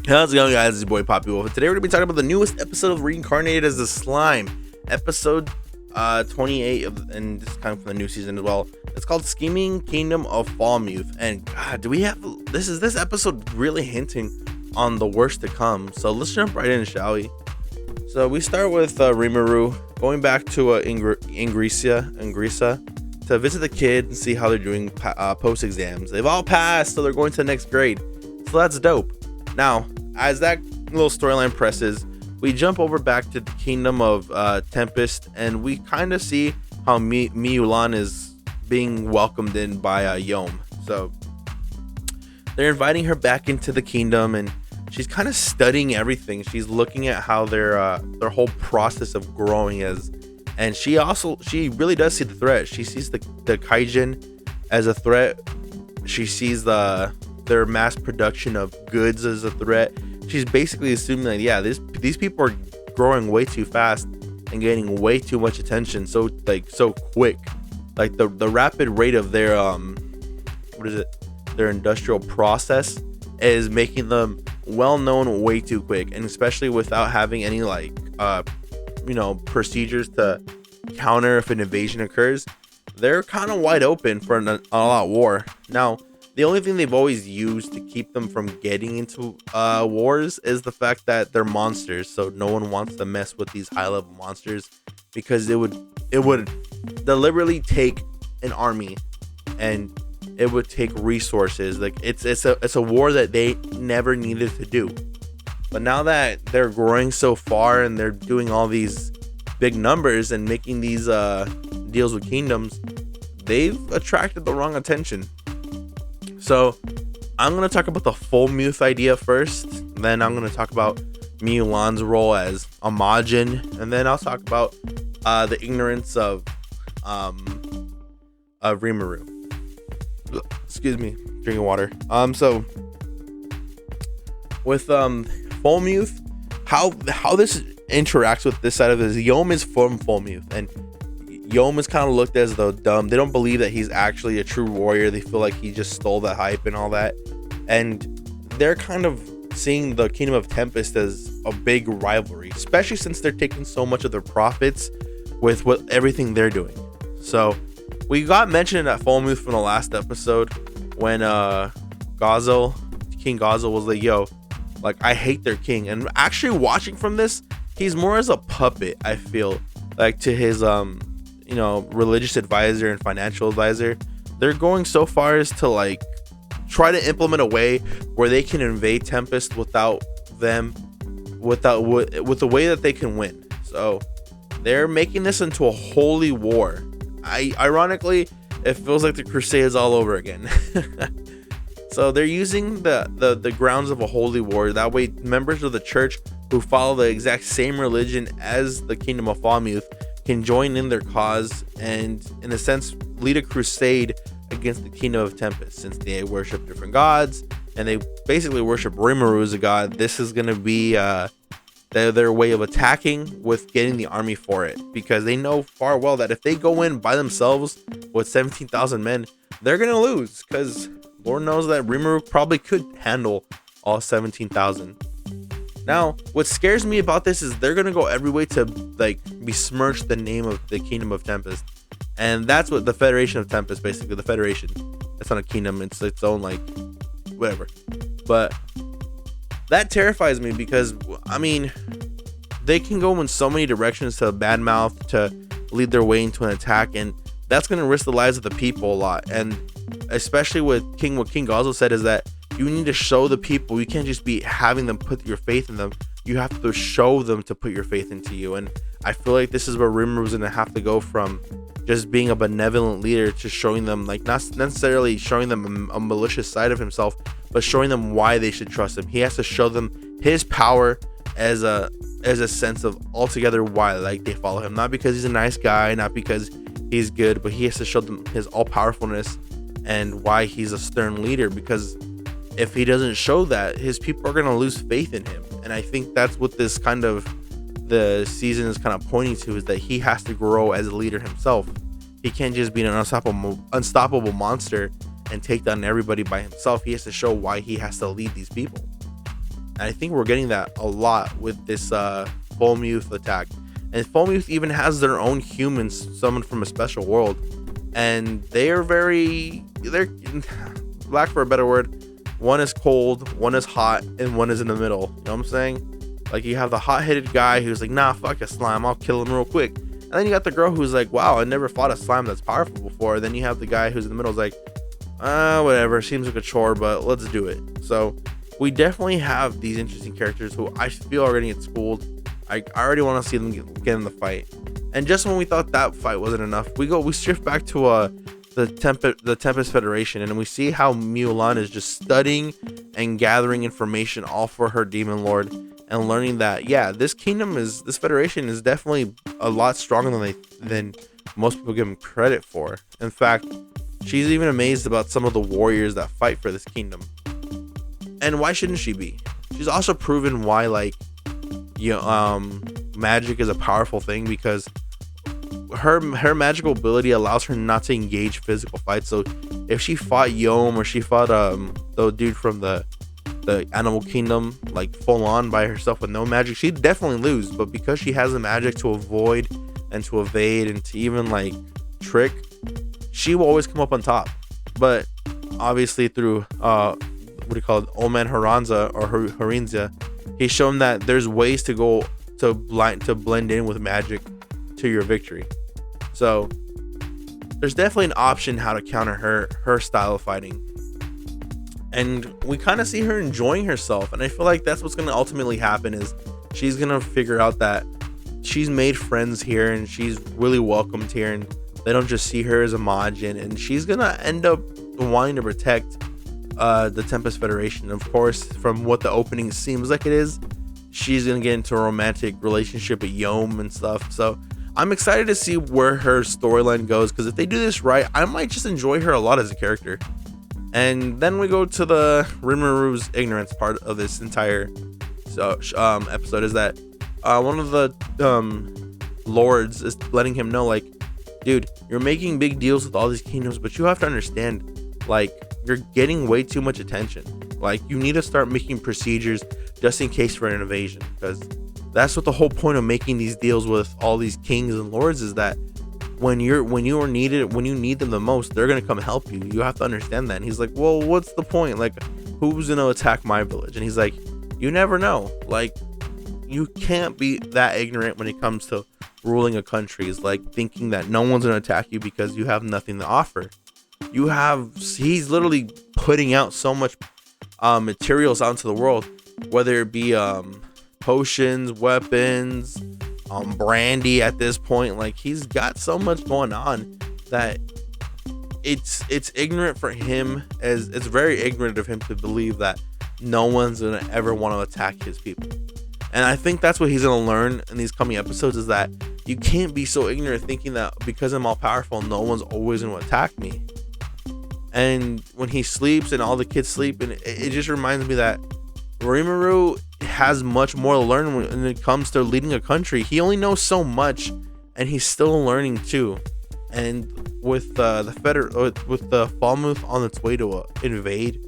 How's it going, guys? It's your boy Poppy Wolf. Today we're gonna be talking about the newest episode of Reincarnated as a Slime, episode 28 and this is kind of from the new season as well. It's called Scheming Kingdom of Falmuth. And God, this episode really hinting on the worst to come. So let's jump right in, shall we? So we start with Rimuru going back to Ingrisa to visit the kid and see how they're doing post exams. They've all passed, so they're going to the next grade. So that's dope. Now, as that little storyline presses, we jump over back to the kingdom of Tempest, and we kind of see how Miulan is being welcomed in by Yom. So they're inviting her back into the kingdom, and she's kind of studying everything. She's looking at how their whole process of growing is, and she really does see the threat. She sees the Kaijin as a threat. She sees their mass production of goods as a threat. She's basically assuming that, yeah, these people are growing way too fast and getting way too much attention so quick. Like the rapid rate of their their industrial process is making them well known way too quick, and especially without having any procedures to counter if an invasion occurs. They're kind of wide open for an all-out war. Now, the only thing they've always used to keep them from getting into wars is the fact that they're monsters. So no one wants to mess with these high-level monsters because it would deliberately take an army, and it would take resources. Like it's a war that they never needed to do. But now that they're growing so far and they're doing all these big numbers and making these deals with kingdoms, they've attracted the wrong attention. So I'm going to talk about the Falmuth idea first, then I'm going to talk about Miulan's role as a Majin, and then I'll talk about the ignorance of Rimuru. Excuse me, drinking water. So with Falmuth, how this interacts with this side of this, Yom is from Falmuth, and Yom is kind of looked as though dumb. They don't believe that he's actually a true warrior. They feel like he just stole the hype and all that. And they're kind of seeing the Kingdom of Tempest as a big rivalry, especially since they're taking so much of their profits with everything they're doing. So we got mentioned at Falmuth from the last episode when King Gazel was like, yo, like, I hate their king. And actually watching from this, he's more as a puppet, I feel, like, to his religious advisor and financial advisor. They're going so far as to like try to implement a way where they can invade Tempest with the way that they can win. So they're making this into a holy war. Ironically, it feels like the Crusade is all over again. So they're using the grounds of a holy war. That way members of the church who follow the exact same religion as the Kingdom of Falmuth can join in their cause and, in a sense, lead a crusade against the Kingdom of Tempest. Since they worship different gods and they basically worship Rimuru as a god, this is going to be their way of attacking with getting the army for it, because they know far well that if they go in by themselves with 17,000 men, they're going to lose, because Lord knows that Rimuru probably could handle all 17,000. Now, what scares me about this is they're gonna go every way to like besmirch the name of the Kingdom of Tempest, and that's what the Federation of Tempest, basically the Federation. It's not a kingdom; it's its own like whatever. But that terrifies me because I mean, they can go in so many directions to badmouth to lead their way into an attack, and that's gonna risk the lives of the people a lot. And especially with what King Gazel said is that you need to show the people. You can't just be having them put your faith in them. You have to show them to put your faith into you. And I feel like this is where Rimuru's gonna have to go from just being a benevolent leader to showing them, like, not necessarily showing them a malicious side of himself, but showing them why they should trust him. He has to show them his power as a sense of altogether why, like, they follow him. Not because he's a nice guy, not because he's good, but he has to show them his all-powerfulness and why he's a stern leader, because if he doesn't show that, his people are going to lose faith in him. And I think that's what this kind of the season is kind of pointing to, is that he has to grow as a leader himself. He can't just be an unstoppable monster and take down everybody by himself. He has to show why he has to lead these people. And I think we're getting that a lot with this Falmuth attack. And Falmuth even has their own humans summoned from a special world, and they're lack for a better word, one is cold, one is hot, and one is in the middle. You know what I'm saying? Like, you have the hot-headed guy who's like, nah, fuck a slime, I'll kill him real quick. And then you got the girl who's like, wow, I never fought a slime that's powerful before. Then you have the guy who's in the middle, is like, whatever, seems like a chore, but let's do it. So we definitely have these interesting characters who I feel are gonna get schooled. I already want to see them get in the fight. And just when we thought that fight wasn't enough, we shift back to the Tempest Federation, and we see how Mulan is just studying and gathering information all for her demon lord, and learning that, yeah, this federation is definitely a lot stronger than most people give them credit for. In fact, she's even amazed about some of the warriors that fight for this kingdom. And why shouldn't she be? She's also proven why, like, magic is a powerful thing, because her magical ability allows her not to engage physical fights. So if she fought Yom, or she fought the dude from the animal kingdom, like, full on by herself with no magic, she'd definitely lose. But because she has the magic to avoid and to evade and to even, like, trick, she will always come up on top. But obviously through Omen Haranza, or Harinza, he's shown that there's ways to go to blend in with magic to your victory. So there's definitely an option how to counter her style of fighting. And we kind of see her enjoying herself, and I feel like that's what's going to ultimately happen, is she's going to figure out that she's made friends here and she's really welcomed here, and they don't just see her as a Majin, and she's going to end up wanting to protect the Tempest Federation. Of course, from what the opening seems like it is, she's going to get into a romantic relationship with Yom and stuff. So I'm excited to see where her storyline goes, because if they do this right, I might just enjoy her a lot as a character. And then we go to the Rimuru's ignorance part of this entire episode, is that one of the lords is letting him know, like, dude, you're making big deals with all these kingdoms, but you have to understand, like, you're getting way too much attention. Like, you need to start making procedures just in case for an invasion, because that's what the whole point of making these deals with all these kings and lords is, that when you need them the most, they're gonna come help you. You have to understand that. And he's like, well, what's the point? Like, who's gonna attack my village? And he's like, you never know. Like, you can't be that ignorant when it comes to ruling a country. It's like thinking that no one's gonna attack you because you have nothing to offer. He's literally putting out so much materials out into the world, whether it be potions, weapons, brandy at this point. Like, he's got so much going on that it's ignorant for him, as it's very ignorant of him to believe that no one's gonna ever want to attack his people. And I think that's what he's gonna learn in these coming episodes, is that you can't be so ignorant thinking that because I'm all powerful, no one's always gonna attack me. And when he sleeps and all the kids sleep, and it just reminds me that Rimuru has much more to learn when it comes to leading a country. He only knows so much, and he's still learning too. And with the Falmuth on its way to invade,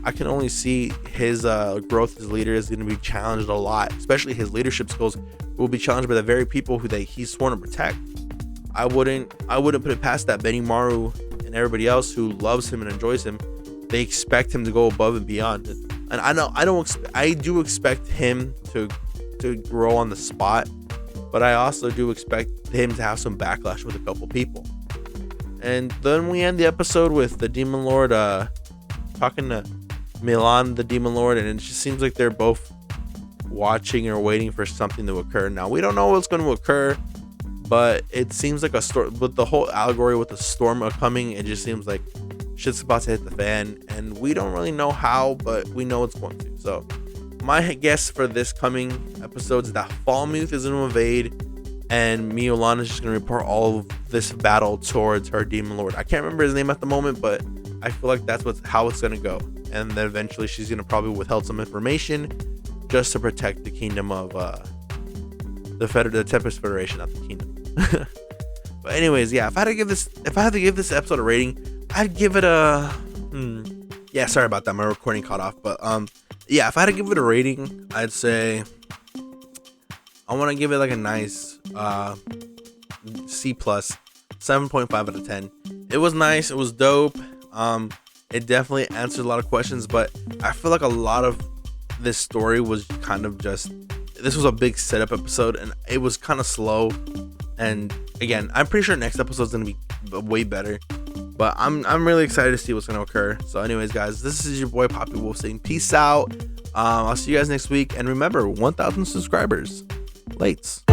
I can only see his growth as leader is going to be challenged a lot. Especially his leadership skills will be challenged by the very people who he's sworn to protect. I wouldn't put it past that Benimaru and everybody else who loves him and enjoys him, they expect him to go above and beyond. And I do expect him to grow on the spot, but I also do expect him to have some backlash with a couple people. And then we end the episode with the Demon Lord talking to Milan, the Demon Lord, and it just seems like they're both watching or waiting for something to occur. Now, we don't know what's going to occur, but it seems like a storm. With the whole allegory with the storm coming, it just seems like shit's about to hit the fan, and we don't really know how, but we know it's going to. So my guess for this coming episode is that Falmuth is going to invade, and Milan is just going to report all of this battle towards her Demon Lord. I can't remember his name at the moment, but I feel like that's how it's going to go. And then eventually she's going to probably withhold some information just to protect the kingdom of the Tempest Federation, not the kingdom. But anyways, yeah, if I had to give this episode a rating, I'd give it a sorry about that, my recording caught off, but yeah, if I had to give it a rating, I'd say I want to give it like a nice C plus, 7.5 out of 10. It was nice. It was dope. It definitely answered a lot of questions, but I feel like a lot of this story was kind of just, this was a big setup episode and it was kind of slow. And again, I'm pretty sure next episode is going to be way better, but I'm really excited to see what's going to occur. So anyways, guys, this is your boy Poppy Wolf saying peace out. I'll see you guys next week. And remember, 1,000 subscribers. Lates.